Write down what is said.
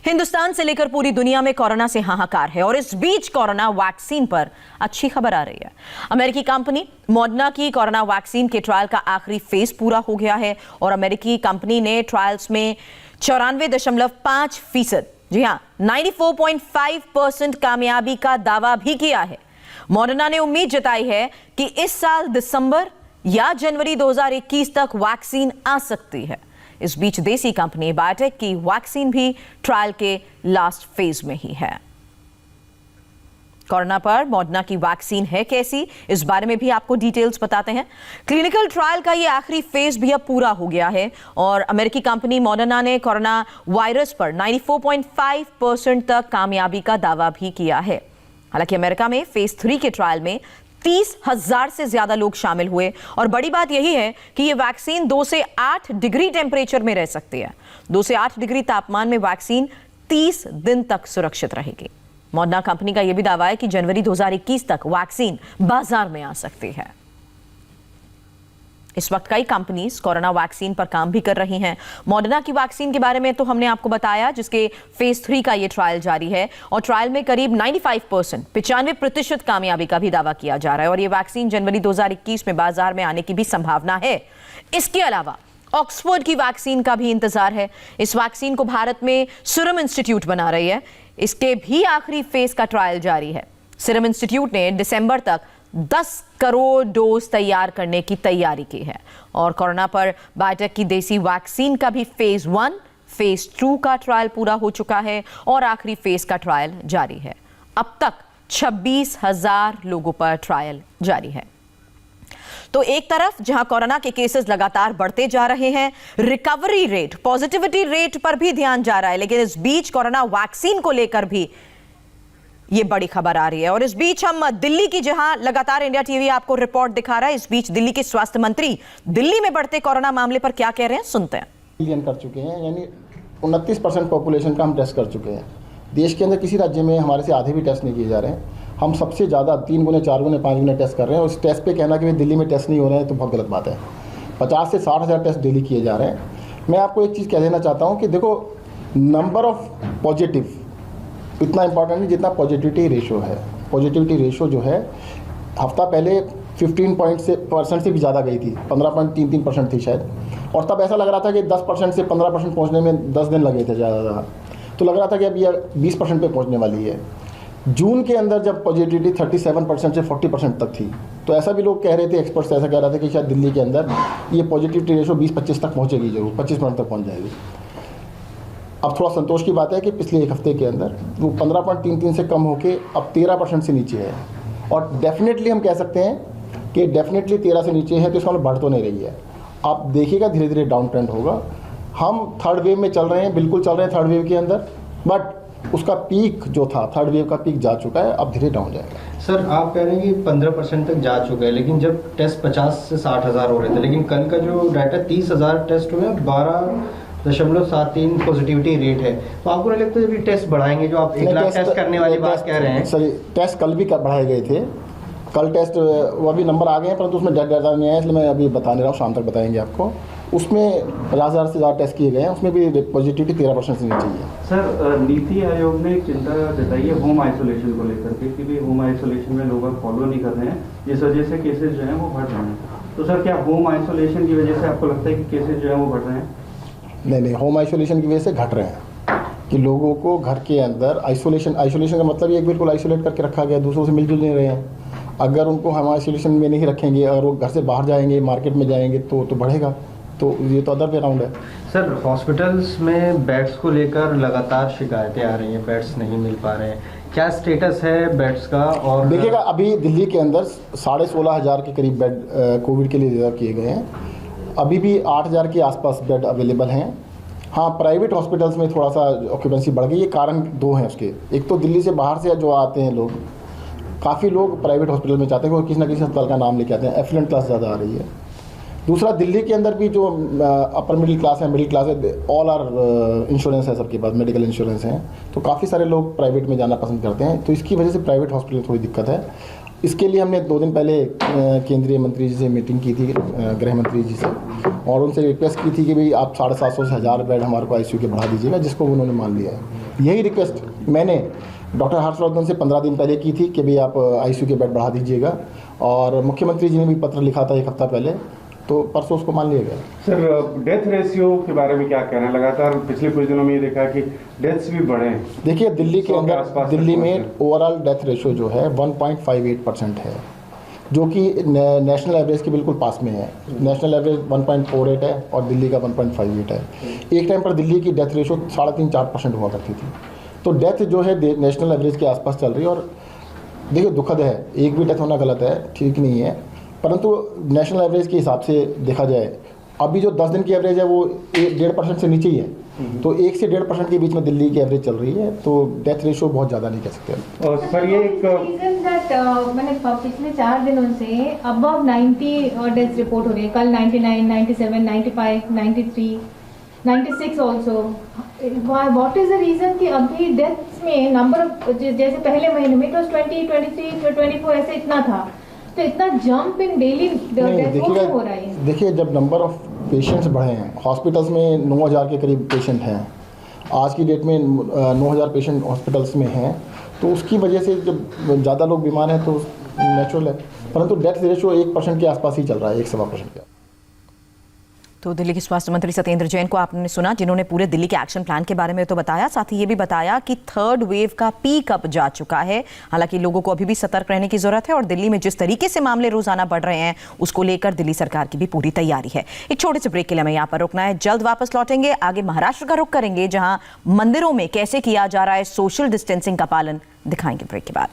हिंदुस्तान से लेकर पूरी दुनिया में कोरोना से हाहाकार है और इस बीच कोरोना वैक्सीन पर अच्छी खबर आ रही है। अमेरिकी कंपनी मॉडर्ना की कोरोना वैक्सीन के ट्रायल का आखिरी फेज पूरा हो गया है और अमेरिकी कंपनी ने ट्रायल्स में 94.5%, जी हां 94.5% कामयाबी का दावा भी किया है। मॉडर्ना ने उम्मीद जताई है कि इस साल दिसंबर या जनवरी 2021 तक वैक्सीन आ सकती है। इस बीच देसी कंपनी बायोटेक की वैक्सीन भी ट्रायल के लास्ट फेज में ही है। कोरोना पर मॉडर्ना की वैक्सीन है कैसी, इस बारे में भी आपको डिटेल्स बताते हैं। क्लिनिकल ट्रायल का ये आखिरी फेज भी अब पूरा हो गया है और अमेरिकी कंपनी मॉडर्ना ने कोरोना वायरस पर 94.5% तक कामयाबी का दावा भी किया है। हालांकि अमेरिका में फेज 3 के ट्रायल में 30,000 से ज्यादा लोग शामिल हुए और बड़ी बात यही है कि यह वैक्सीन 2 से 8 डिग्री टेम्परेचर में रह सकती है। 2 से 8 डिग्री तापमान में वैक्सीन 30 दिन तक सुरक्षित रहेगी। मॉडर्ना कंपनी का यह भी दावा है कि जनवरी 2021 तक वैक्सीन बाजार में आ सकती है। इस वक्त कई कंपनीज कोरोना वैक्सीन पर काम भी कर रही हैं। मॉडर्ना की वैक्सीन के बारे में तो हमने आपको बताया, जिसके फेज 3 का ये ट्रायल जारी है और ट्रायल में करीब 95% कामयाबी का भी दावा किया जा रहा है और ये वैक्सीन जनवरी 2021 में बाजार में आने की भी संभावना है। इसके अलावा ऑक्सफोर्ड की वैक्सीन का भी इंतजार है। इस वैक्सीन को भारत में सीरम इंस्टीट्यूट बना रही है। इसके भी आखिरी फेज का ट्रायल जारी है। सीरम इंस्टीट्यूट ने दिसंबर तक 10 करोड़ डोज तैयार करने की तैयारी की है और कोरोना पर बायोटेक की देसी वैक्सीन का भी फेज 1, फेज 2 का ट्रायल पूरा हो चुका है और आखिरी फेज का ट्रायल जारी है। अब तक 26,000 लोगों पर ट्रायल जारी है। तो एक तरफ जहां कोरोना के केसेस लगातार बढ़ते जा रहे हैं, रिकवरी रेट, पॉजिटिविटी रेट पर भी ध्यान जा रहा है, लेकिन इस बीच कोरोना वैक्सीन को लेकर भी ये बड़ी खबर आ रही है। और इस बीच हम दिल्ली की, जहां लगातार इंडिया टीवी आपको रिपोर्ट दिखा रहा है, इस बीच दिल्ली के स्वास्थ्य मंत्री दिल्ली में बढ़ते कोरोना मामले पर क्या कह रहे हैं, सुनते हैं। मिलियन कर चुके हैं, यानी 29% पॉपुलेशन का हम टेस्ट कर चुके हैं। देश के अंदर किसी राज्य में हमारे से आधे भी टेस्ट नहीं किए जा रहे हैं। हम सबसे ज़्यादा 3 गुने 4 गुने 5 गुने टेस्ट कर रहे हैं और उस टेस्ट पे कहना कि भाई दिल्ली में टेस्ट नहीं हो रहे हैं तो बहुत गलत बात है। 50 से 60 हज़ार टेस्ट डेली किए जा रहे हैं। मैं आपको एक चीज़ कह देना चाहता हूँ कि देखो, नंबर ऑफ पॉजिटिव इतना इंपॉर्टेंट नहीं जितना पॉजिटिविटी रेशो है। पॉजिटिविटी रेशो जो है, हफ्ता पहले 15% से भी ज़्यादा गई थी, 15.33% थी शायद, और तब ऐसा लग रहा था कि 10% से 15% पहुँचने में 10 दिन लगे थे ज़्यादा। तो लग रहा था कि अब यह 20% पे पहुँचने वाली है। जून के अंदर जब पॉजिटिविटी 37% से 40% तक थी, तो ऐसा भी लोग कह रहे थे, एक्सपर्ट्स ऐसा कह रहे थे कि शायद दिल्ली के अंदर ये पॉजिटिविटी रेशो 20-25 तक पहुँचेगी, जरूर 25% तक पहुँच जाएगी। अब थोड़ा संतोष की बात है कि पिछले एक हफ्ते के अंदर वो 15.33 से कम होके अब 13% से नीचे है और डेफिनेटली हम कह सकते हैं कि डेफिनेटली 13 से नीचे है, तो इसका मतलब बढ़ तो नहीं रही है। आप देखिएगा धीरे धीरे डाउन ट्रेंड होगा। हम थर्ड वेव में चल रहे हैं, बिल्कुल चल रहे हैं थर्ड वेव के अंदर, बट उसका पीक जो था, थर्ड वेव का पीक जा चुका है, अब धीरे डाउन जाएगा। सर, आप कह रहे हैं कि 15% तक जा चुका है, लेकिन जब टेस्ट 50 से 60 हज़ार हो रहे थे, लेकिन कल का जो डाटा 30,000 टेस्ट हुए, 12.73 पॉजिटिविटी रेट है, तो आपको नहीं लगता जब ये टेस्ट बढ़ाएंगे, जो आप 1 लाख टेस्ट करने वाली बात कह रहे हैं? सर, टेस्ट कल भी बढ़ाए गए थे, कल टेस्ट वो अभी नंबर आ गए हैं, परंतु उसमें डाटा नहीं आया, इसलिए मैं अभी बता नहीं रहा हूँ, शाम तक बताएंगे आपको। उसमें 50,000 से ज़्यादा टेस्ट किए गए हैं, उसमें भी पॉजिटिविटी 13% से नीचे ही है। सर, नीति आयोग ने एक चिंता जताई है होम आइसोलेशन को लेकर के कि भी होम आइसोलेशन में लोग फॉलो नहीं कर रहे हैं, जिस वजह से केसेस जो हैं वो बढ़ रहे हैं। तो सर, क्या होम आइसोलेशन की वजह से आपको लगता है कि केसेस जो हैं वो बढ़ रहे हैं? नहीं, होम आइसोलेशन की वजह से घट रहे हैं कि लोगों को घर के अंदर आइसोलेशन का मतलब ये बिल्कुल आइसोलेट करके रखा गया, दूसरों से मिलजुल नहीं रहे हैं। अगर उनको हम आइसोलेशन में नहीं रखेंगे और वो घर से बाहर जाएंगे, मार्केट में जाएंगे, तो बढ़ेगा। तो ये तो अदर वे राउंड है। सर, हॉस्पिटल्स में बेड्स को लेकर लगातार शिकायतें आ रही हैं, बेड्स नहीं मिल पा रहे हैं, क्या स्टेटस है बेड्स का? और देखिएगा, अभी दिल्ली के अंदर 16,500 के करीब बेड कोविड के लिए रिजर्व किए गए हैं। अभी भी 8,000 के आसपास बेड अवेलेबल हैं। हाँ, प्राइवेट हॉस्पिटल्स में थोड़ा सा ऑक्यूपेंसी बढ़ गई। ये कारण 2 हैं उसके। एक तो दिल्ली से बाहर से जो आते हैं लोग, काफ़ी लोग प्राइवेट हॉस्पिटल में जाते हैं, वो किसी ना किसी अस्पताल का नाम लेके आते हैं, एफिलेंट क्लास ज़्यादा आ रही है। दूसरा, दिल्ली के अंदर भी जो अपर मिडिल क्लास है, मिडिल क्लास है, ऑल आर इंश्योरेंस है सबके पास, मेडिकल इंश्योरेंस है, तो काफ़ी सारे लोग प्राइवेट में जाना पसंद करते हैं। तो इसकी वजह से प्राइवेट हॉस्पिटल में थोड़ी दिक्कत है। इसके लिए हमने 2 दिन पहले केंद्रीय मंत्री जी से मीटिंग की थी, गृह मंत्री जी से, और उनसे रिक्वेस्ट की थी कि भाई आप 750 से 1000 बेड हमारे को आईसीयू के बढ़ा दीजिएगा, जिसको उन्होंने मान लिया है। यही रिक्वेस्ट मैंने डॉक्टर हर्षवर्धन से 15 दिन पहले की थी कि भाई आप आईसीयू के बेड बढ़ा दीजिएगा, और मुख्यमंत्री जी ने भी पत्र लिखा था 1 हफ्ता पहले, तो परसों उसको मान लिया गया। सर, डेथ रेशियो के बारे में क्या कहना है? लगातार पिछले कुछ दिनों में ये देखा कि डेथ्स भी बढ़े हैं। देखिए दिल्ली के 100 के अंदर, आसपास दिल्ली तक में ओवरऑल डेथ रेशियो जो है 1.58% है, जो कि नेशनल एवरेज के बिल्कुल पास में है। नेशनल एवरेज 1.48 है और दिल्ली का 1.58 है। एक टाइम पर दिल्ली की डेथ रेशियो 3.5-4% हुआ करती थी। तो डेथ जो है नेशनल एवरेज के आसपास चल रही है, और देखिए दुखद है, एक भी डेथ होना गलत है, ठीक नहीं है, परंतु नेशनल एवरेज के हिसाब से देखा जाए अभी जो 10 दिन की एवरेज है वो 1.5% से नीचे ही है, तो 1 से 1.5% के बीच में दिल्ली की एवरेज चल रही है, तो डेथ रेशियो बहुत ज़्यादा नहीं कह सकते। और सर ये एक मैंने पिछले 4 दिनों से अबव 90 डेथ रिपोर्ट हो रही है। कल 99, 97, 95, 93, 96 also. What is the reason कि अभी डेथ्स में नंबर जैसे पहले महीने में तो 20, 23, 24 ऐसे इतना था, तो इतना जंप इन डेली डेथ हो रहा है? देखिए जब नंबर ऑफ पेशेंट्स बढ़े हैं, हॉस्पिटल्स में 9000 के करीब पेशेंट हैं, आज की डेट में 9000 पेशेंट हॉस्पिटल्स में हैं, तो उसकी वजह से जब ज़्यादा लोग बीमार हैं तो नेचुरल है, परंतु डेथ रेशियो 1% के आसपास ही चल रहा है, 1-1.25% का। तो दिल्ली के स्वास्थ्य मंत्री सत्येंद्र जैन को आपने सुना, जिन्होंने पूरे दिल्ली के एक्शन प्लान के बारे में तो बताया, साथ ही ये भी बताया कि 3rd वेव का पीक अब जा चुका है। हालांकि लोगों को अभी भी सतर्क रहने की जरूरत है, और दिल्ली में जिस तरीके से मामले रोजाना बढ़ रहे हैं उसको लेकर दिल्ली सरकार की भी पूरी तैयारी है। एक छोटे से ब्रेक के लिए हमें यहाँ पर रुकना है, जल्द वापस लौटेंगे। आगे महाराष्ट्र का रुख करेंगे, जहां मंदिरों में कैसे किया जा रहा है सोशल डिस्टेंसिंग का पालन, दिखाएंगे ब्रेक के बाद।